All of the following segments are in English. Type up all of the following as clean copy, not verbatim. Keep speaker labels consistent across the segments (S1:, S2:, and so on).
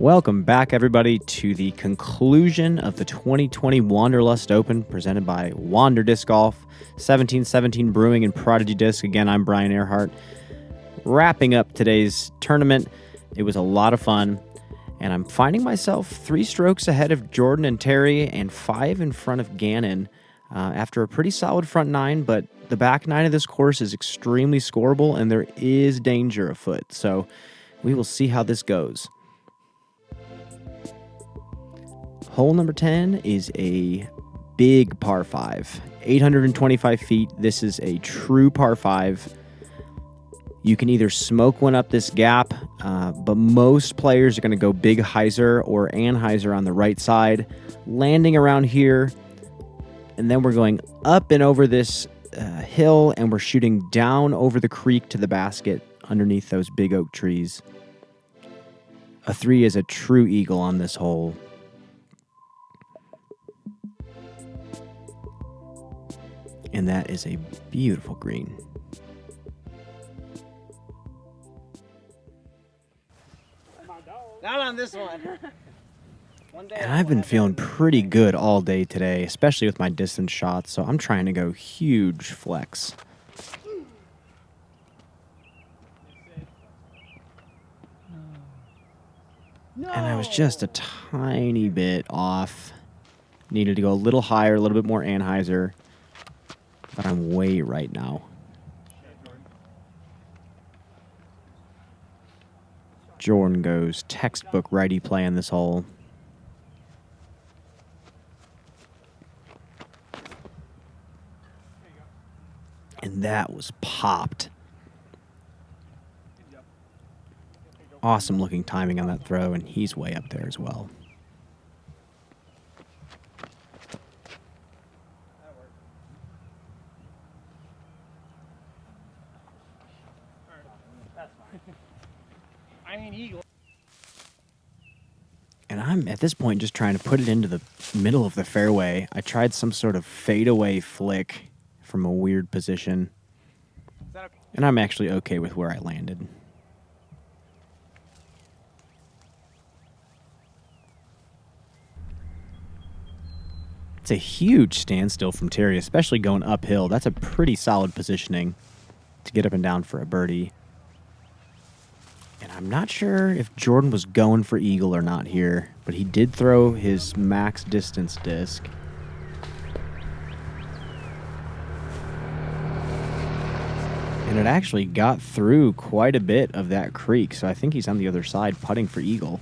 S1: Welcome back, everybody, to the conclusion of the 2020 Wonderlust Open presented by Wander Disc Golf, 1717 Brewing, and Prodigy Disc. Again, I'm Brian Earhart. Wrapping up today's tournament, it was a lot of fun, and I'm finding myself 3 strokes ahead of Jordan and Terry and 5 in front of Gannon after a pretty solid front 9, but the back 9 of this course is extremely scoreable, and there is danger afoot, so we will see how this goes. Hole number 10 is a big par 5, 825 feet. This is a true par 5. You can either smoke one up this gap, but most players are going to go big hyzer or anhyzer on the right side, landing around here, and then we're going up and over this hill, and we're shooting down over the creek to the basket underneath those big oak trees. A 3 is a true eagle on this hole. And that is a beautiful green.
S2: Not on this one.
S1: And I've been feeling pretty good all day today, especially with my distance shots, so I'm trying to go huge flex.
S2: No.
S1: And I was just a tiny bit off. Needed to go a little higher, a little bit more anhyzer. But I'm way right now. Jordan goes textbook righty play in this hole. And that was popped. Awesome looking timing on that throw, and he's way up there as well.
S2: Eagle.
S1: And I'm, at this point, just trying to put it into the middle of the fairway. I tried some sort of fadeaway flick from a weird position. And I'm actually okay with where I landed. It's a huge standstill from Terry, especially going uphill. That's a pretty solid positioning to get up and down for a birdie. And I'm not sure if Jordan was going for eagle or not here, but he did throw his max distance disc. And it actually got through quite a bit of that creek, so I think he's on the other side putting for eagle.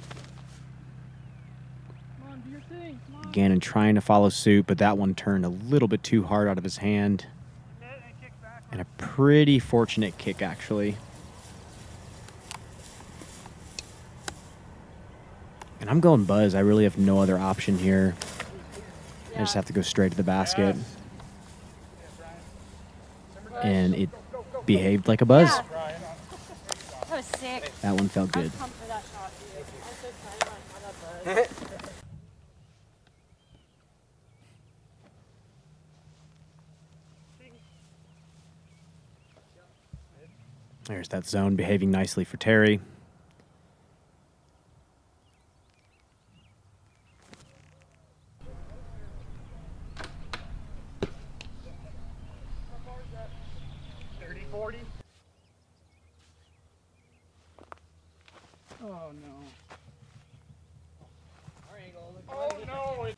S2: Come on, do your thing. Come on.
S1: Gannon trying to follow suit, but that one turned a little bit too hard out of his hand. And a pretty fortunate kick, actually. And I'm going buzz. I really have no other option here. I just have to go straight to the basket. And it behaved like a buzz.
S3: That was sick.
S1: That one felt good.
S3: I'm pumped for that shot, dude. I'm so excited when I saw that buzz.
S1: There's that zone behaving nicely for Terry.
S2: Oh no. Oh no.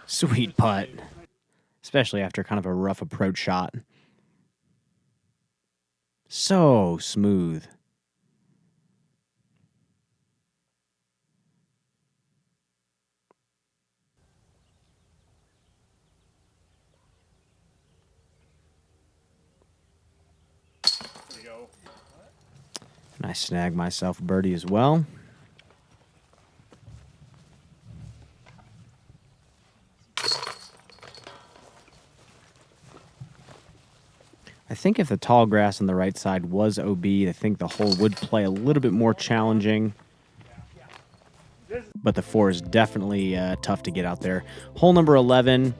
S1: Sweet putt. Especially after kind of a rough approach shot. So smooth. And I snag myself a birdie as well. I think if the tall grass on the right side was OB, I think the hole would play a little bit more challenging. But the 4 is definitely tough to get out there. Hole number 11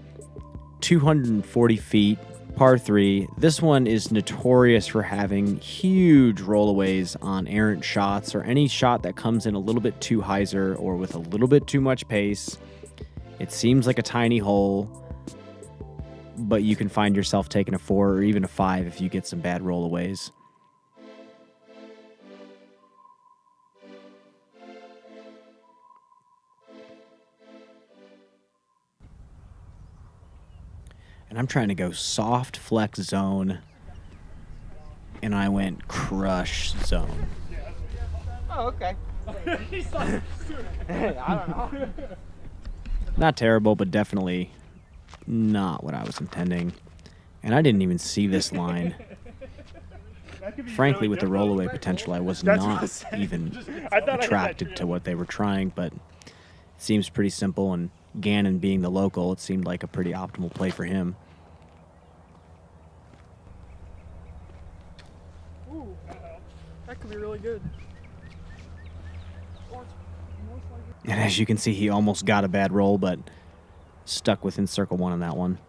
S1: 240 feet, par 3. This one is notorious for having huge rollaways on errant shots or any shot that comes in a little bit too hyzer or with a little bit too much pace. It seems like a tiny hole, but you can find yourself taking a 4 or even a 5 if you get some bad rollaways. And I'm trying to go soft flex zone, and I went crush zone.
S4: Oh, okay. I don't know.
S1: Not terrible, but definitely not what I was intending. And I didn't even see this line. Frankly, with the rollaway potential, I was not even attracted to what they were trying, but it seems pretty simple, and Gannon being the local, it seemed like a pretty optimal play for him.
S2: Ooh, that could be really good.
S1: And as you can see, he almost got a bad roll, but stuck within circle 1 on that one.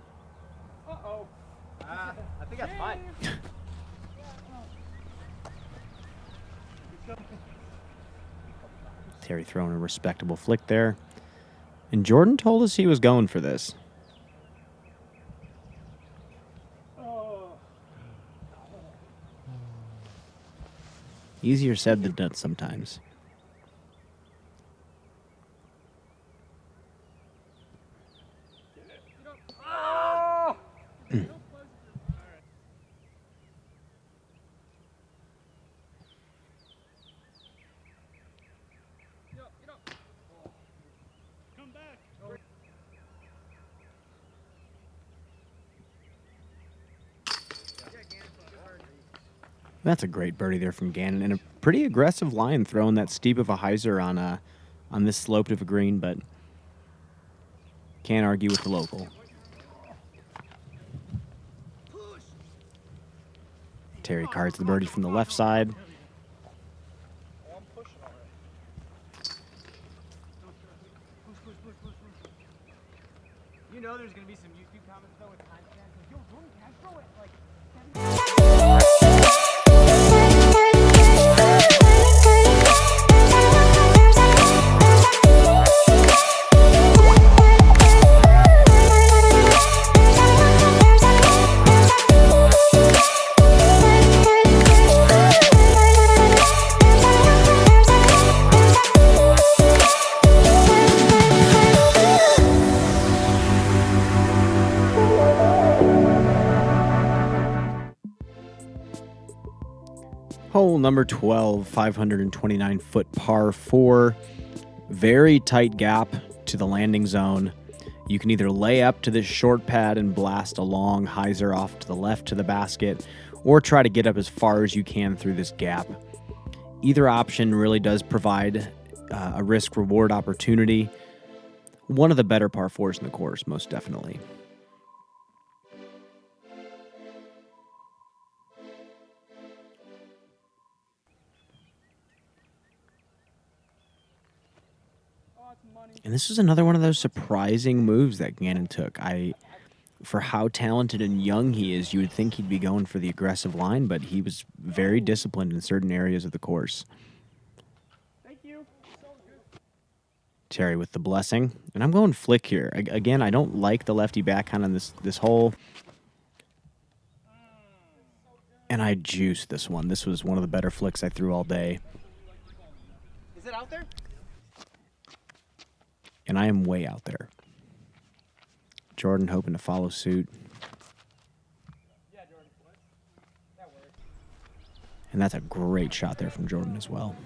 S2: Uh-oh.
S4: I think that's fine.
S1: Terry throwing a respectable flick there. And Jordan told us he was going for this. Easier said than done sometimes. That's a great birdie there from Gannon, and a pretty aggressive line throwing that steep of a hyzer on this slope of a green, but can't argue with the local. Terry cards the birdie from the left side.
S4: You know there's going to be some YouTube comments though with timestamps. Like, yo, Jordan Castro at like 7.
S1: Hole number 12, 529-foot par 4. Very tight gap to the landing zone. You can either lay up to this short pad and blast a long hyzer off to the left to the basket, or try to get up as far as you can through this gap. Either option really does provide a risk-reward opportunity. One of the better par 4s in the course, most definitely. And this is another one of those surprising moves that Gannon took. For how talented and young he is, you would think he'd be going for the aggressive line, but he was very disciplined in certain areas of the course.
S2: Thank you.
S1: Terry with the blessing. And I'm going flick here. Again, I don't like the lefty backhand on this hole. And I juiced this one. This was one of the better flicks I threw all day.
S4: Is it out there?
S1: And I am way out there. Jordan hoping to follow suit.
S4: Yeah, Jordan. That works.
S1: And that's a great shot there from Jordan as well.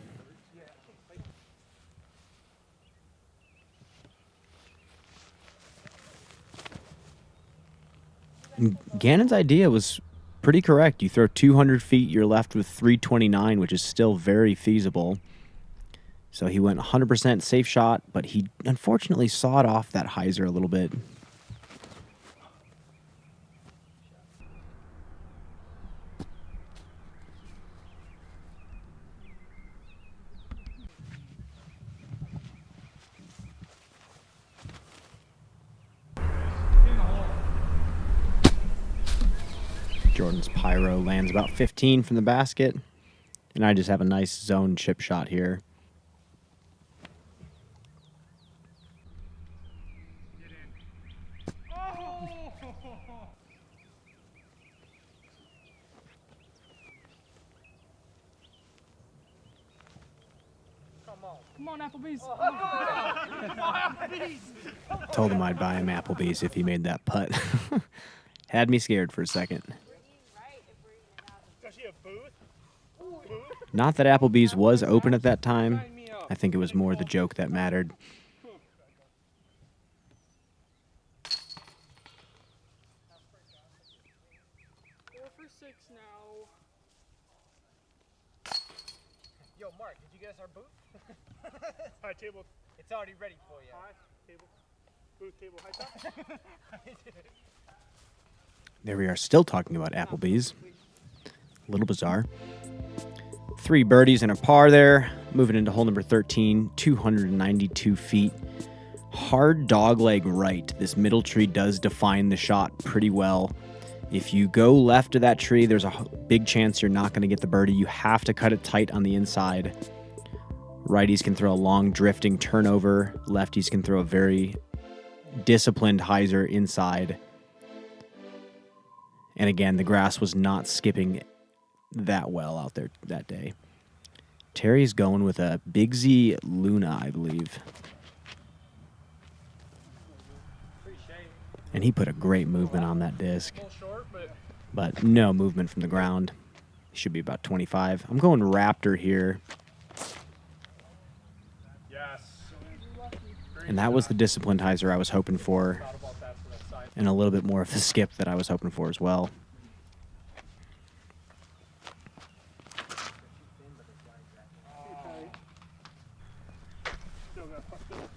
S1: And Gannon's idea was pretty correct. You throw 200 feet, you're left with 329, which is still very feasible. So he went 100% safe shot, but he unfortunately sawed off that hyzer a little bit. Jordan's Pyro lands about 15 from the basket. And I just have a nice zone chip shot here.
S2: Come on, Applebee's.
S1: Told him I'd buy him Applebee's if he made that putt. Had me scared for a second.
S2: Does she have booth?
S1: Not that Applebee's was open at that time. I think it was more the joke that mattered.
S2: 4 for 6 now.
S4: Yo, Mark, did you get us our booth?
S2: High table.
S4: It's already ready for you.
S2: High table. Booth table. High top.
S1: There we are, still talking about Applebee's. A little bizarre. 3 birdies and a par there. Moving into hole number 13, 292 feet. Hard dogleg right. This middle tree does define the shot pretty well. If you go left of that tree, there's a big chance you're not going to get the birdie. You have to cut it tight on the inside. Righties can throw a long drifting turnover. Lefties can throw a very disciplined hyzer inside. And again, the grass was not skipping that well out there that day. Terry's going with a Big Z Luna, I believe. And he put a great movement on that disc. But no movement from the ground. Should be about 25. I'm going Raptor here.
S2: Yes.
S1: And that was the disciplined hyzer I was hoping for. And a little bit more of the skip that I was hoping for as well.
S2: Still got fucked up.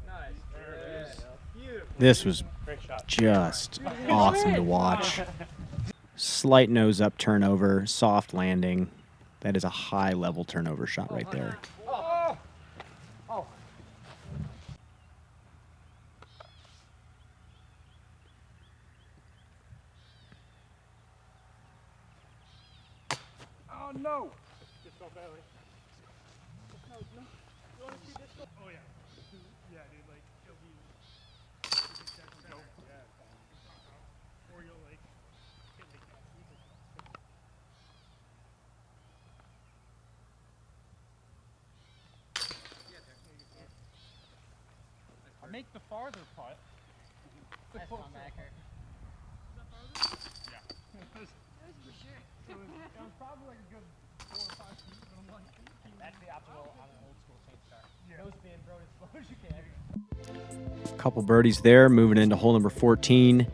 S4: Nice. There it is. Beautiful.
S1: This was
S2: Great shot.
S1: just awesome to watch. Slight nose up turnover, soft landing. That is a high level turnover shot right there.
S4: Oh. Oh.
S2: Oh no! Just felt badly. No, no. You want to see this? Oh yeah. Yeah, dude. Like it'll be. Nope. Yeah. Or you'll like hit like that.
S4: I make the farther putt. That's my macker.
S2: Yeah.
S4: It was probably like a good 4 or 5 feet, but I'm like, that's the optimal on an old school Saint start. No spin, throw it as slow as you can.
S1: Couple birdies there, moving into hole number 14.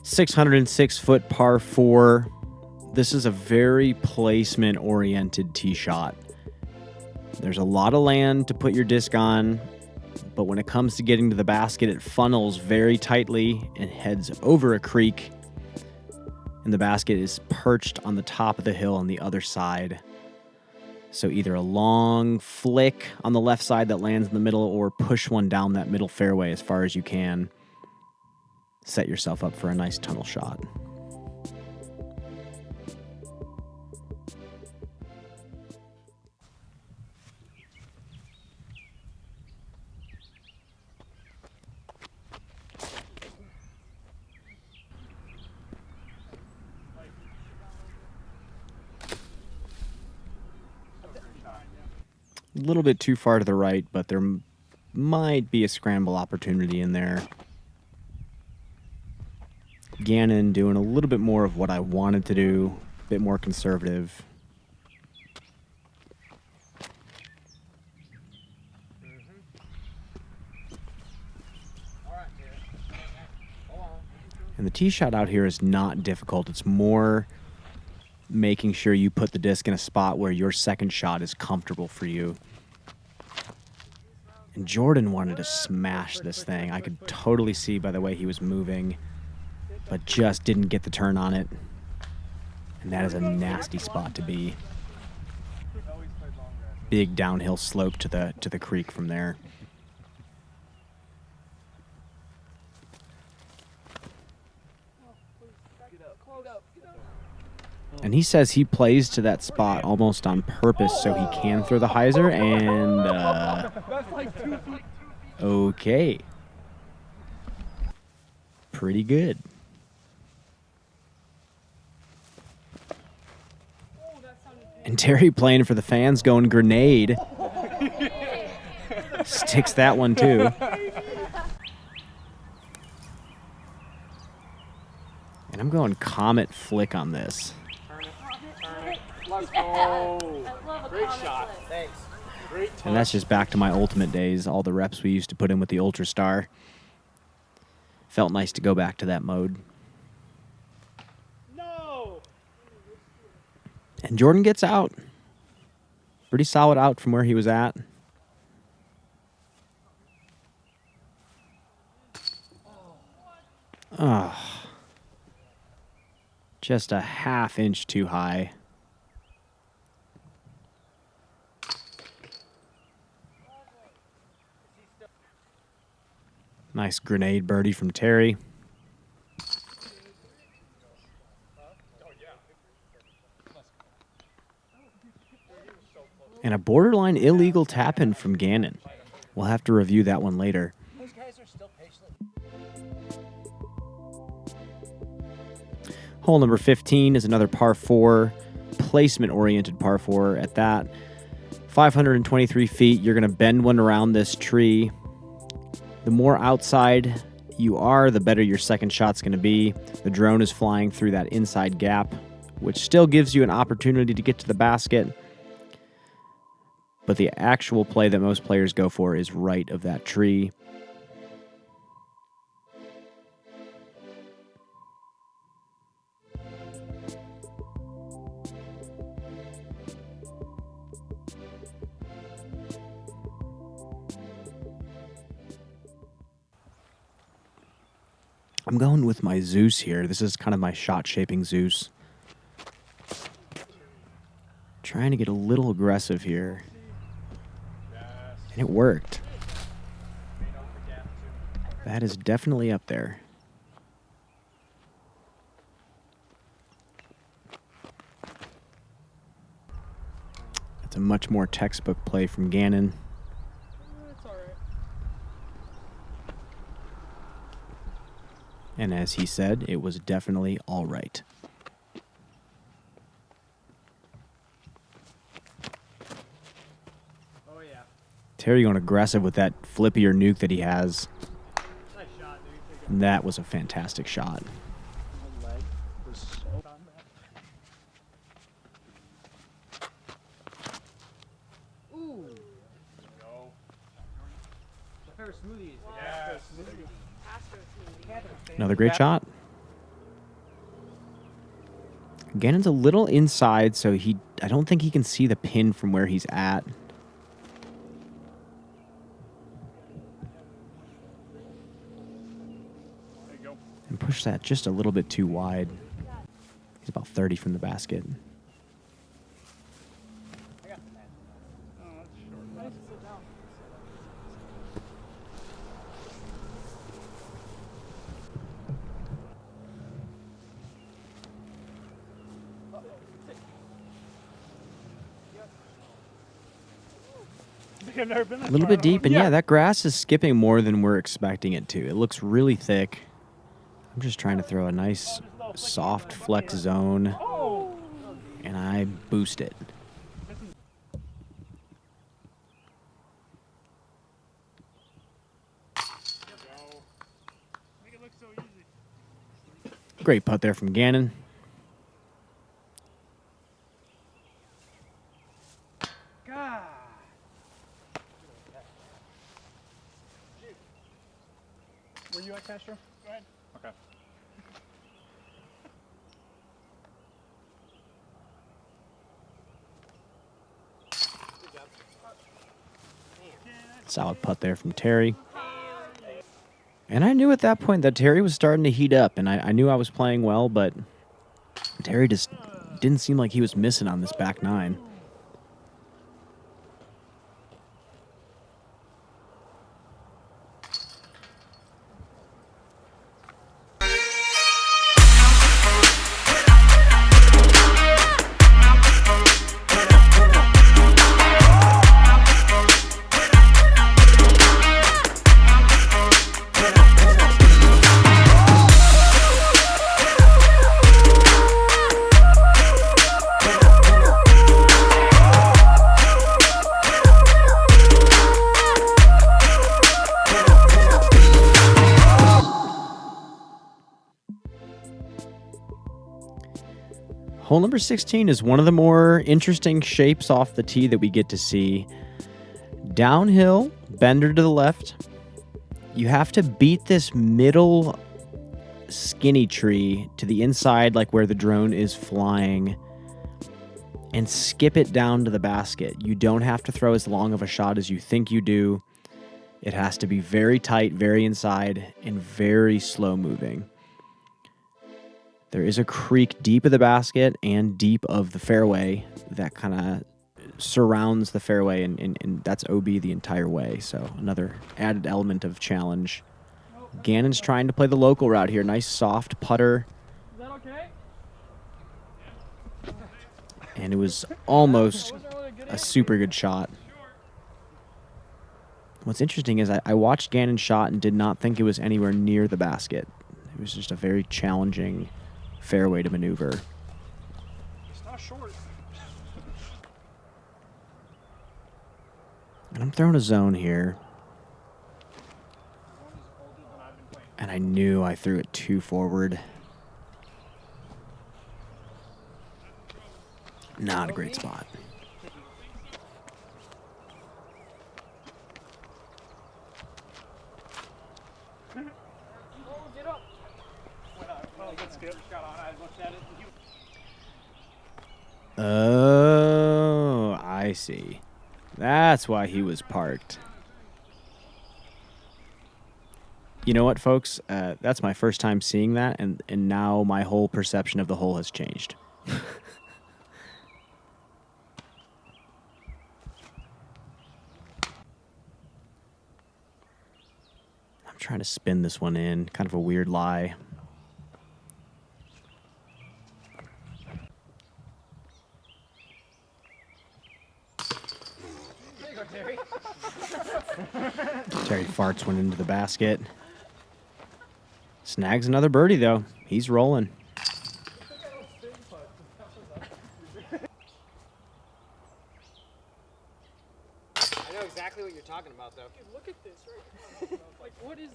S1: 606 foot par 4. This is a very placement oriented tee shot. There's a lot of land to put your disc on, but when it comes to getting to the basket, it funnels very tightly and heads over a creek. And the basket is perched on the top of the hill on the other side. So either a long flick on the left side that lands in the middle or push one down that middle fairway as far as you can. Set yourself up for a nice tunnel shot. A little bit too far to the right, but there might be a scramble opportunity in there. Gannon doing a little bit more of what I wanted to do, a bit more conservative. And the tee shot out here is not difficult. It's more making sure you put the disc in a spot where your second shot is comfortable for you. And Jordan wanted to smash this thing. I could totally see by the way he was moving, but just didn't get the turn on it. And that is a nasty spot to be. big downhill slope to the creek from there. And he says he plays to that spot almost on purpose so he can throw the hyzer, and okay. Pretty good. And Terry playing for the fans going grenade. Sticks that one too. And I'm going Comet Flick on this.
S4: Let's go. Great shot. Thanks. Great touch.
S1: And that's just back to my ultimate days, all the reps we used to put in with the Ultra Star. Felt nice to go back to that mode.
S2: No.
S1: And Jordan gets out. Pretty solid out from where he was at. Oh. Just a ½ inch too high. Nice grenade birdie from Terry. And a borderline illegal tap-in from Gannon. We'll have to review that one later.
S4: Those guys are still patient.
S1: Hole number 15 is another par 4, placement-oriented par 4 at that. 523 feet, you're going to bend one around this tree. The more outside you are, the better your second shot's going to be. The drone is flying through that inside gap, which still gives you an opportunity to get to the basket. But the actual play that most players go for is right of that tree. I'm going with my Zeus here. This is kind of my shot-shaping Zeus. Trying to get a little aggressive here. And it worked. That is definitely up there. That's a much more textbook play from Gannon.
S2: That's all right.
S1: And as he said, it was definitely all right.
S4: Oh, yeah.
S1: Terry going aggressive with that flippy or nuke that he has.
S4: Nice shot, dude.
S1: And that was a fantastic shot.
S2: My leg was so on that.
S4: Ooh. No. The pair of smoothies.
S2: Yes.
S3: Castro smoothie.
S1: Another great shot. Gannon's a little inside, so I don't think he can see the pin from where he's at.
S2: There you go.
S1: And push that just a little bit too wide. He's about 30 from the basket.
S4: I got the man.
S2: Oh, that's short.
S3: I have to sit down.
S2: I think I've never been that
S1: A little
S2: far
S1: bit
S2: on
S1: deep, and yeah, that grass is skipping more than we're expecting it to. It looks really thick. I'm just trying to throw a nice soft flex zone,
S2: Oh!
S1: and I boost it.
S2: Make it look so easy.
S1: Great putt there from Gannon.
S2: God. Were you at Castro? Go ahead. Okay.
S1: Solid putt there from Terry. And I knew at that point that Terry was starting to heat up, and I knew I was playing well, but Terry just didn't seem like he was missing on this back nine. Hole number 16 is one of the more interesting shapes off the tee that we get to see. Downhill, bender to the left. You have to beat this middle skinny tree to the inside, like where the drone is flying, and skip it down to the basket. You don't have to throw as long of a shot as you think you do. It has to be very tight, very inside, and very slow moving. There is a creek deep of the basket and deep of the fairway that kind of surrounds the fairway, and that's OB the entire way. So another added element of challenge. Gannon's trying to play the local route here. Nice soft putter.
S2: Is that okay?
S1: And it was almost a super good shot. What's interesting is I watched Gannon shot and did not think it was anywhere near the basket. It was just a very challenging fairway to maneuver.
S2: It's not short.
S1: And I'm throwing a zone here. And I knew I threw it too forward. Not a great spot. Oh, I see. That's why he was parked. You know what, folks? That's my first time seeing that, and now my whole perception of the hole has changed. I'm trying to spin this one in. Kind of a weird lie. Terry farts one into the basket. Snags another birdie, though. He's rolling.
S4: I know exactly what you're talking about, though.
S2: Dude, look at this right now. Like, what is...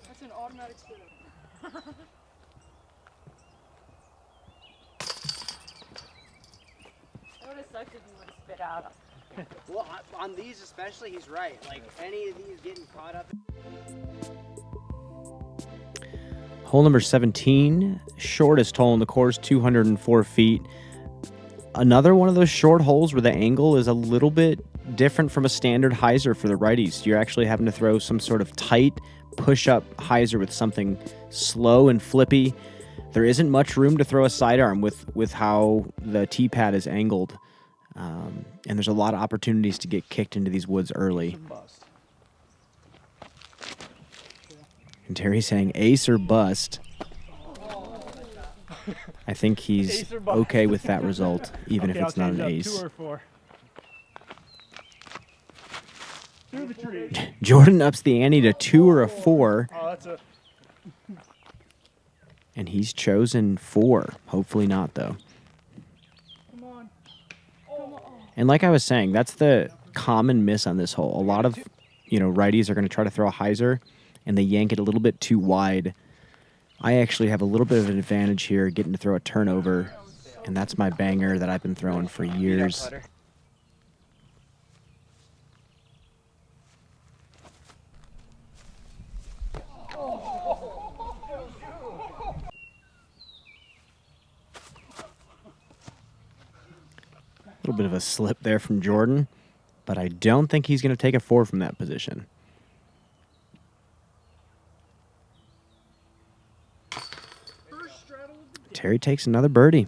S2: That's an automatic spin.
S3: That would have sucked if you would have spit out.
S4: Well, on these especially, he's right. Like, any of these getting caught up...
S1: Hole number 17, shortest hole in the course, 204 feet. Another one of those short holes where the angle is a little bit different from a standard hyzer for the righties. You're actually having to throw some sort of tight push-up hyzer with something slow and flippy. There isn't much room to throw a sidearm with how the tee pad is angled. And there's a lot of opportunities to get kicked into these woods early. And Terry's saying ace or bust. I think he's okay with that result, even if it's not an ace.
S2: 2 or 4. Through the tree.
S1: Jordan ups the ante to 2 or a 4.
S2: Oh, that's a...
S1: And he's chosen 4. Hopefully not, though.
S2: Come on.
S1: And like I was saying, that's the common miss on this hole. A lot of, righties are going to try to throw a hyzer, and they yank it a little bit too wide. I actually have a little bit of an advantage here, getting to throw a turnover, and that's my banger that I've been throwing for years. A little bit of a slip there from Jordan, but I don't think he's going to take a 4 from that position. Terry takes another birdie.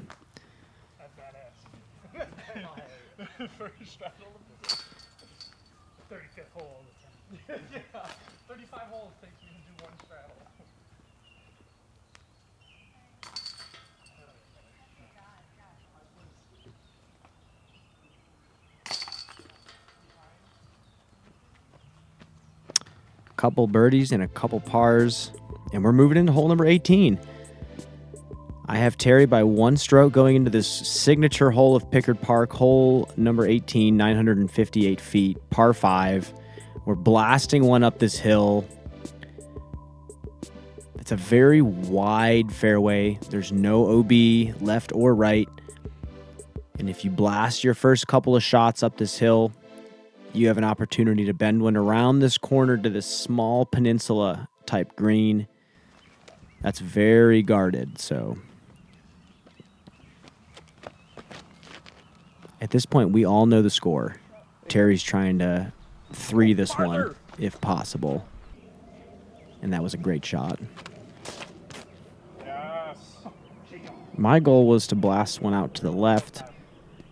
S2: That's badass. First straddle. 35th hole all the time. Yeah. 35 holes takes me to do 1 straddle.
S1: A couple birdies and a couple pars, and we're moving into hole number 18. I have Terry by 1 stroke going into this signature hole of Pickard Park, hole number 18, 958 feet, par 5. We're blasting one up this hill. It's a very wide fairway. There's no OB left or right. And if you blast your first couple of shots up this hill, you have an opportunity to bend one around this corner to this small peninsula type green. That's very guarded, so at this point, we all know the score. Terry's trying to 3 this one, if possible. And that was a great shot. My goal was to blast one out to the left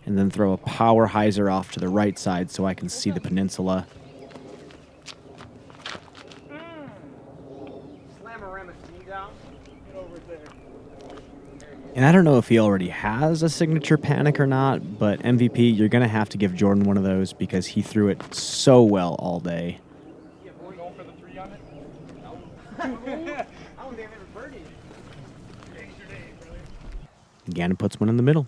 S1: and then throw a power hyzer off to the right side so I can see the peninsula. And I don't know if he already has a signature panic or not, but MVP, you're going to have to give Jordan one of those because he threw it so well all day.
S2: Yeah, boy, going for the 3 on it? No. I don't think I've ever birdied. Today's your day, brother.
S1: Gannon puts one in the middle.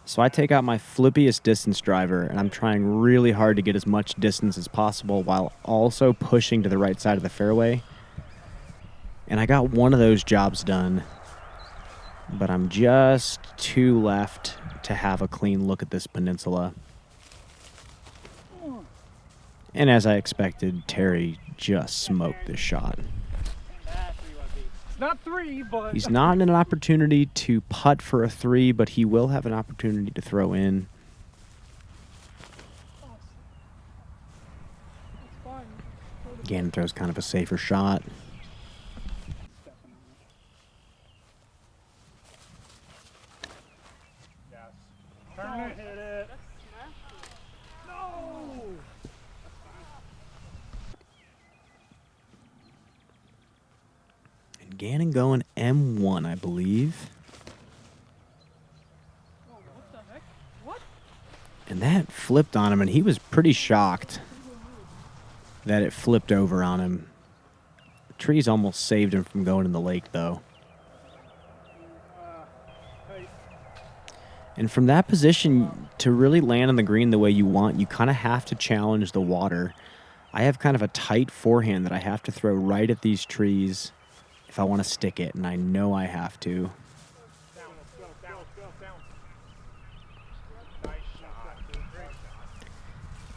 S1: So I take out my flippiest distance driver, and I'm trying really hard to get as much distance as possible while also pushing to the right side of the fairway. And I got one of those jobs done, but I'm just 2 left to have a clean look at this peninsula. And as I expected, Terry just smoked this shot.
S2: It's not 3, but...
S1: He's not in an opportunity to putt for a 3, but he will have an opportunity to throw in. Gannon throws kind of a safer shot.
S2: Turn it, hit it. No!
S1: And Gannon going M1, I believe.
S2: Oh, what the heck? What?
S1: And that flipped on him, and he was pretty shocked that it flipped over on him. The trees almost saved him from going in the lake, though. And from that position, to really land on the green the way you want, you kind of have to challenge the water. I have kind of a tight forehand that I have to throw right at these trees if I want to stick it, and I know I have to.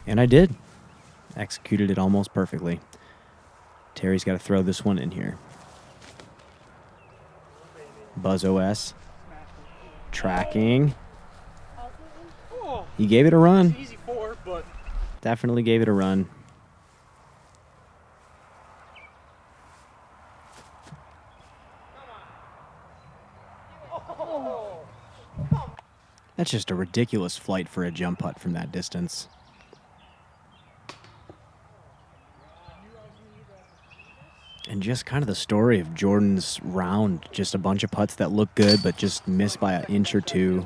S1: And I did. Executed it almost perfectly. Terry's got to throw this one in here. Buzz OS. Tracking. He gave it a run.
S2: Easy 4, but...
S1: Definitely gave it a run. That's just a ridiculous flight for a jump putt from that distance. And just kind of the story of Jordan's round. Just a bunch of putts that look good, but just missed by an inch or 2.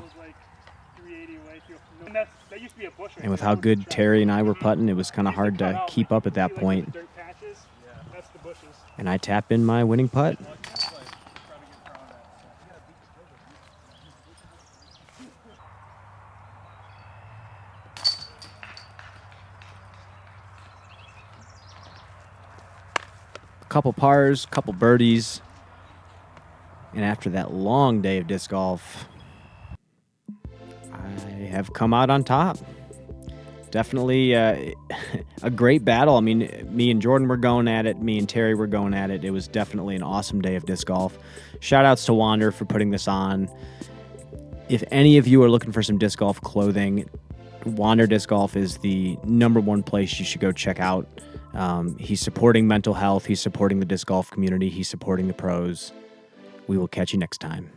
S1: And with how good Terry and I were putting, it was kind of hard to keep up at that point. And I tap in my winning putt. A couple pars, couple birdies. And after that long day of disc golf, I have come out on top. Definitely a great battle. I mean, me and Jordan were going at it. Me and Terry were going at it. It was definitely an awesome day of disc golf. Shout outs to Wander for putting this on. If any of you are looking for some disc golf clothing, Wander Disc Golf is the #1 place you should go check out. He's supporting mental health. He's supporting the disc golf community. He's supporting the pros. We will catch you next time.